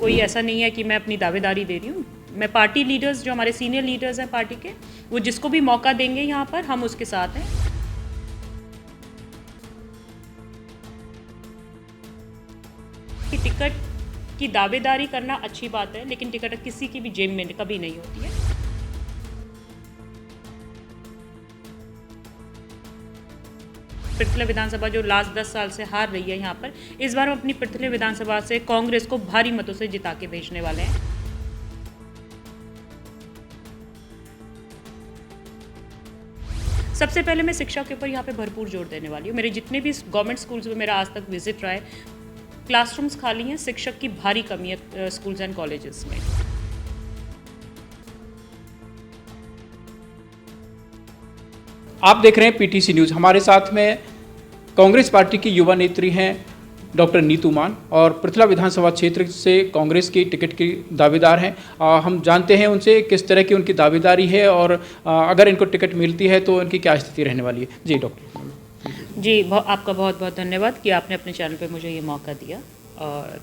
कोई ऐसा नहीं है कि मैं अपनी दावेदारी दे रही हूँ। मैं पार्टी लीडर्स, जो हमारे सीनियर लीडर्स हैं पार्टी के, वो जिसको भी मौका देंगे यहाँ पर, हम उसके साथ हैं। कि टिकट की दावेदारी करना अच्छी बात है, लेकिन टिकट किसी की भी जेब में कभी नहीं होती है। पृथ्वी विधानसभा जो लास्ट 10 साल से हार रही है यहाँ पर, इस बार हम अपनी पृथ्वी विधानसभा से कांग्रेस को भारी मतों से जिता के भेजने वाले हैं। सबसे पहले मैं शिक्षा के ऊपर यहाँ पे भरपूर जोर देने वाली हूँ। मेरे जितने भी गवर्नमेंट स्कूल्स में मेरा आज तक विजिट रहा है, क्लासरूम्स खाली हैं, शिक्षक की भारी कमी है स्कूल्स एंड कॉलेजेस में। आप देख रहे हैं पीटीसी न्यूज़। हमारे साथ में कांग्रेस पार्टी की युवा नेत्री हैं डॉक्टर नीतू मान और पृथला विधानसभा क्षेत्र से कांग्रेस की टिकट की दावेदार हैं। हम जानते हैं उनसे किस तरह की उनकी दावेदारी है और अगर इनको टिकट मिलती है तो उनकी क्या स्थिति रहने वाली है। जी डॉक्टर। जी, आपका बहुत बहुत धन्यवाद कि आपने अपने चैनल पे मुझे ये मौका दिया। और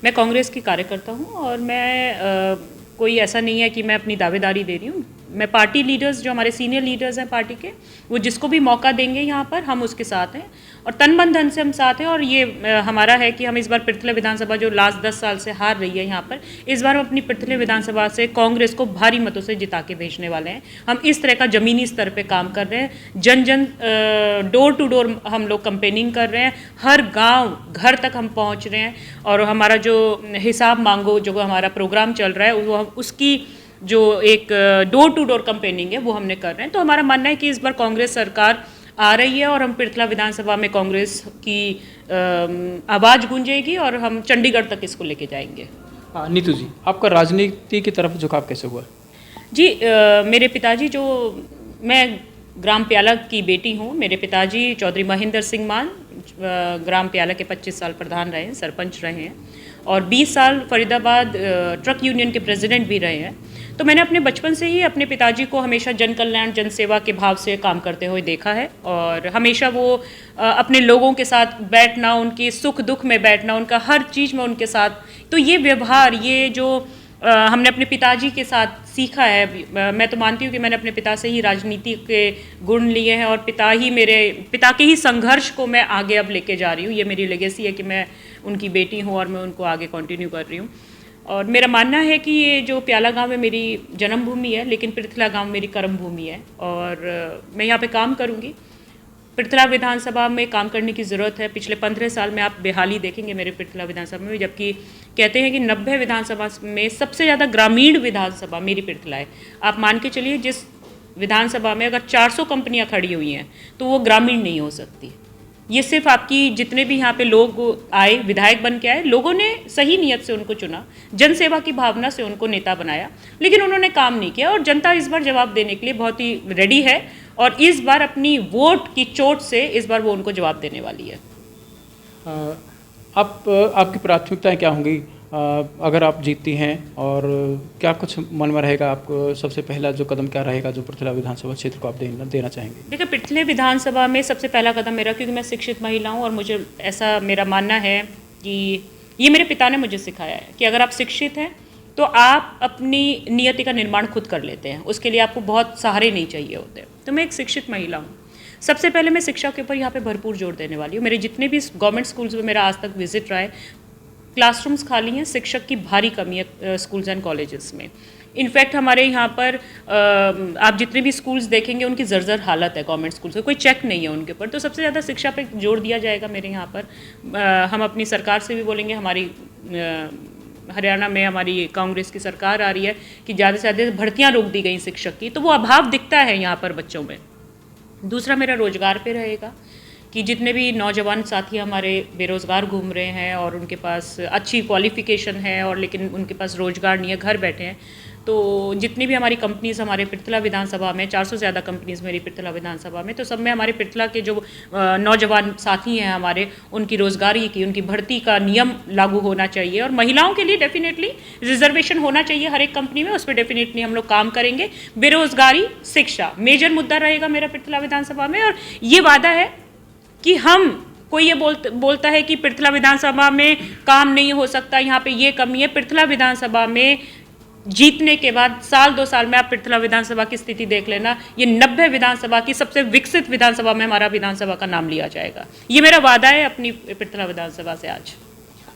मैं कांग्रेस की कार्यकर्ता हूँ और मैं कोई ऐसा नहीं है कि मैं अपनी दावेदारी दे रही हूँ। मैं पार्टी लीडर्स, जो हमारे सीनियर लीडर्स हैं पार्टी के, वो जिसको भी मौका देंगे यहाँ पर, हम उसके साथ हैं और तन मन धन से हम साथ हैं। और ये हमारा है कि हम इस बार पृथ्वी विधानसभा जो लास्ट 10 साल से हार रही है यहाँ पर, इस बार हम अपनी पृथ्वी विधानसभा से कांग्रेस को भारी मतों से जिता के भेजने वाले हैं। हम इस तरह का ज़मीनी स्तर पर काम कर रहे हैं। जन जन डोर टू डोर हम लोग कंपेनिंग कर रहे हैं, हर गाँव घर तक हम पहुँच रहे हैं। और हमारा जो हिसाब मांगो जो हमारा प्रोग्राम चल रहा है, वो उसकी जो एक डोर टू डोर कंपेनिंग है वो हमने कर रहे हैं। तो हमारा मानना है कि इस बार कांग्रेस सरकार आ रही है और हम पृथला विधानसभा में कांग्रेस की आवाज़ गूंजेगी और हम चंडीगढ़ तक इसको लेके जाएंगे। नीतू जी, आपका राजनीति की तरफ झुकाव कैसे हुआ? जी, मेरे पिताजी, जो मैं ग्राम प्याला की बेटी हूँ, मेरे पिताजी चौधरी महेंद्र सिंह मान ग्राम प्याला के 25 साल प्रधान रहे हैं, सरपंच रहे हैं और 20 साल फरीदाबाद ट्रक यूनियन के प्रेसिडेंट भी रहे हैं। तो मैंने अपने बचपन से ही अपने पिताजी को हमेशा जन कल्याण जन सेवा के भाव से काम करते हुए देखा है और हमेशा वो अपने लोगों के साथ बैठना, उनके सुख दुख में बैठना, उनका हर चीज़ में उनके साथ, तो ये व्यवहार, ये जो हमने अपने पिताजी के साथ सीखा है। मैं तो मानती हूँ कि मैंने अपने पिता से ही राजनीति के गुण लिए हैं और पिता के ही संघर्ष को मैं आगे अब लेके जा रही हूँ। ये मेरी लेगेसी है कि मैं उनकी बेटी हूँ और मैं उनको आगे कंटिन्यू कर रही हूँ। और मेरा मानना है कि ये जो प्याला गांव है मेरी जन्मभूमि है, लेकिन पृथला गांव मेरी कर्म भूमि है और मैं यहाँ पे काम करूँगी। पृथला विधानसभा में काम करने की ज़रूरत है। पिछले 15 साल में आप बेहाली देखेंगे मेरे पृथला विधानसभा में, जबकि कहते हैं कि 90 विधानसभा में सबसे ज़्यादा ग्रामीण विधानसभा मेरी पृथला है। आप मान के चलिए, जिस विधानसभा में अगर 400 कंपनियाँ खड़ी हुई हैं तो वो ग्रामीण नहीं हो सकती। ये सिर्फ आपकी जितने भी यहाँ पे लोग आए, विधायक बन के आए, लोगों ने सही नियत से उनको चुना, जनसेवा की भावना से उनको नेता बनाया, लेकिन उन्होंने काम नहीं किया और जनता इस बार जवाब देने के लिए बहुत ही रेडी है और इस बार अपनी वोट की चोट से इस बार वो उनको जवाब देने वाली है। आपकी प्राथमिकताएं क्या होंगी अगर आप जीतती हैं और क्या कुछ मन में रहेगा? आपको सबसे पहला जो कदम क्या रहेगा जो पृथला विधानसभा क्षेत्र को आप देना चाहेंगे? देखिए, पृथ्वी विधानसभा में सबसे पहला कदम मेरा, क्योंकि मैं शिक्षित महिला हूँ और मुझे ऐसा मेरा मानना है कि ये मेरे पिता ने मुझे सिखाया है कि अगर आप शिक्षित हैं तो आप अपनी नियति का निर्माण खुद कर लेते हैं, उसके लिए आपको बहुत सहारे नहीं चाहिए होते। तो मैं एक शिक्षित महिला हूँ। सबसे पहले मैं शिक्षा के ऊपर यहाँ पे भरपूर जोर देने वाली हूँ। मेरे जितने भी गवर्नमेंट स्कूल्स में मेरा आज तक विजिट रहा है, क्लासरूम्स खाली हैं, शिक्षक की भारी कमी है स्कूल्स एंड कॉलेजेस में। इनफैक्ट हमारे यहाँ पर आप जितने भी स्कूल्स देखेंगे उनकी जर्जर हालत है गवर्नमेंट स्कूल्स में, कोई चेक नहीं है उनके ऊपर। तो सबसे ज़्यादा शिक्षा पे जोर दिया जाएगा मेरे यहाँ पर। हम अपनी सरकार से भी बोलेंगे, हमारी हरियाणा में हमारी कांग्रेस की सरकार आ रही है कि ज़्यादा से ज़्यादा भर्तियाँ रोक दी गई शिक्षक की, तो वो अभाव दिखता है यहाँ पर बच्चों में। दूसरा मेरा रोजगार पे रहेगा कि जितने भी नौजवान साथी हमारे बेरोज़गार घूम रहे हैं और उनके पास अच्छी क्वालिफ़िकेशन है और लेकिन उनके पास रोज़गार नहीं है, घर बैठे हैं, तो जितनी भी हमारी कंपनीज़ हमारे पृथला विधानसभा में, 400 से ज़्यादा कंपनीज़ मेरी पृथला विधानसभा में, तो सब में हमारे पृथला के जो नौजवान साथी हैं हमारे, उनकी रोज़गारी की, उनकी भर्ती का नियम लागू होना चाहिए और महिलाओं के लिए डेफिनेटली रिजर्वेशन होना चाहिए हर एक कंपनी में। उस पर डेफिनेटली हम लोग काम करेंगे। बेरोज़गारी, शिक्षा मेजर मुद्दा रहेगा मेरा पृथला विधानसभा में और ये वादा है कि हम कोई ये बोलता है कि पृथला विधानसभा में काम नहीं हो सकता, यहाँ पे ये कमी है। पृथला विधानसभा में जीतने के बाद साल 2 साल में आप पृथला विधानसभा की स्थिति देख लेना, ये 90 विधानसभा की सबसे विकसित विधानसभा में हमारा विधानसभा का नाम लिया जाएगा। ये मेरा वादा है अपनी पृथला विधानसभा से आज।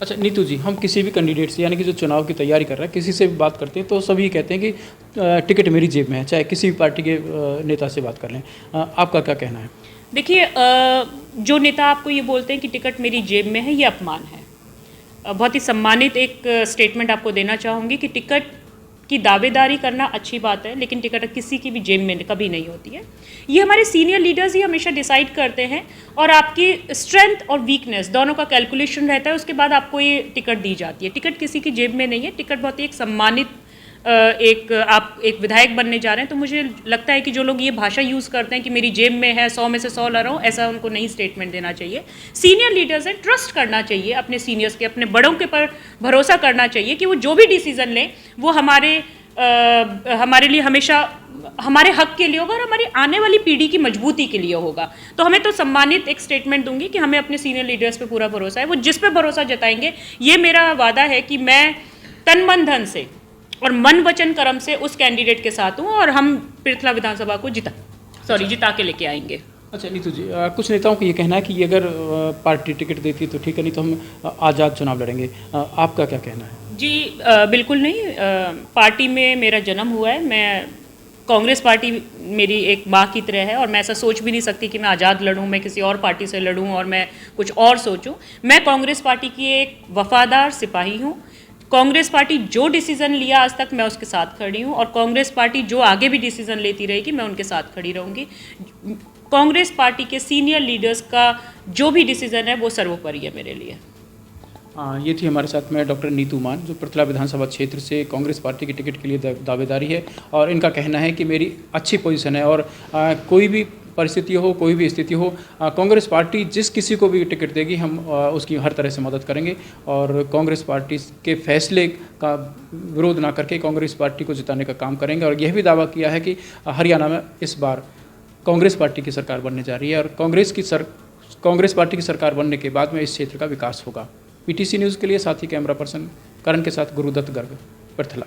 अच्छा नीतू जी, हम किसी भी कैंडिडेट से यानी कि जो चुनाव की तैयारी कर रहा है किसी से भी बात करते हैं तो सभी कहते हैं कि टिकट मेरी जेब में है, चाहे किसी भी पार्टी के नेता से बात कर लें। आपका क्या कहना है? देखिए, जो नेता आपको ये बोलते हैं कि टिकट मेरी जेब में है, ये अपमान है। बहुत ही सम्मानित एक स्टेटमेंट आपको देना चाहूँगी कि टिकट की दावेदारी करना अच्छी बात है, लेकिन टिकट किसी की भी जेब में कभी नहीं होती है। ये हमारे सीनियर लीडर्स ही हमेशा डिसाइड करते हैं और आपकी स्ट्रेंथ और वीकनेस दोनों का कैलकुलेशन रहता है, उसके बाद आपको ये टिकट दी जाती है। टिकट किसी की जेब में नहीं है, टिकट बहुत ही एक सम्मानित आप एक विधायक बनने जा रहे हैं, तो मुझे लगता है कि जो लोग ये भाषा यूज़ करते हैं कि मेरी जेब में है, 100 में से 100 ला रहा हूँ, ऐसा उनको नहीं स्टेटमेंट देना चाहिए। सीनियर लीडर्स हैं, ट्रस्ट करना चाहिए अपने सीनियर्स के, अपने बड़ों के पर भरोसा करना चाहिए कि वो जो भी डिसीजन लें वो हमारे लिए हमेशा हमारे हक के लिए होगा और हमारी आने वाली पीढ़ी की मजबूती के लिए होगा। तो हमें तो सम्मानित एक स्टेटमेंट दूंगी कि हमें अपने सीनियर लीडर्स पे पूरा भरोसा है, वो जिस पे भरोसा जताएंगे, ये मेरा वादा है कि मैं तन मन धन से और मन वचन कर्म से उस कैंडिडेट के साथ हूँ और हम पृथला विधानसभा को जिता के लेके आएंगे। अच्छा नीतू जी, कुछ नेताओं को ये कहना है कि ये अगर पार्टी टिकट देती है तो ठीक है, नहीं तो हम आज़ाद चुनाव लड़ेंगे। आपका क्या कहना है? जी बिल्कुल नहीं। पार्टी में मेरा जन्म हुआ है, मैं कांग्रेस पार्टी मेरी एक माँ की तरह है और मैं ऐसा सोच भी नहीं सकती कि मैं आज़ाद लड़ूं, मैं किसी और पार्टी से लड़ूं और मैं कुछ और सोचूं। मैं कांग्रेस पार्टी की एक वफादार सिपाही हूं। कांग्रेस पार्टी जो डिसीज़न लिया आज तक मैं उसके साथ खड़ी हूं और कांग्रेस पार्टी जो आगे भी डिसीज़न लेती रहेगी मैं उनके साथ खड़ी रहूंगी। कांग्रेस पार्टी के सीनियर लीडर्स का जो भी डिसीज़न है वो सर्वोपरि है मेरे लिए। ये थी हमारे साथ में डॉक्टर नीतू मान, जो पृथला विधानसभा क्षेत्र से कांग्रेस पार्टी की टिकट के लिए दावेदारी है और इनका कहना है कि मेरी अच्छी पोजीशन है और कोई भी परिस्थिति हो, कोई भी स्थिति हो, कांग्रेस पार्टी जिस किसी को भी टिकट देगी हम उसकी हर तरह से मदद करेंगे और कांग्रेस पार्टी के फैसले का विरोध ना करके कांग्रेस पार्टी को जिताने का काम करेंगे। और यह भी दावा किया है कि हरियाणा में इस बार कांग्रेस पार्टी की सरकार बनने जा रही है और कांग्रेस पार्टी की सरकार बनने के बाद में इस क्षेत्र का विकास होगा। पीटीसी न्यूज़ के लिए साथी कैमरा पर्सन करण के साथ गुरुदत्त गर्ग, पृथला।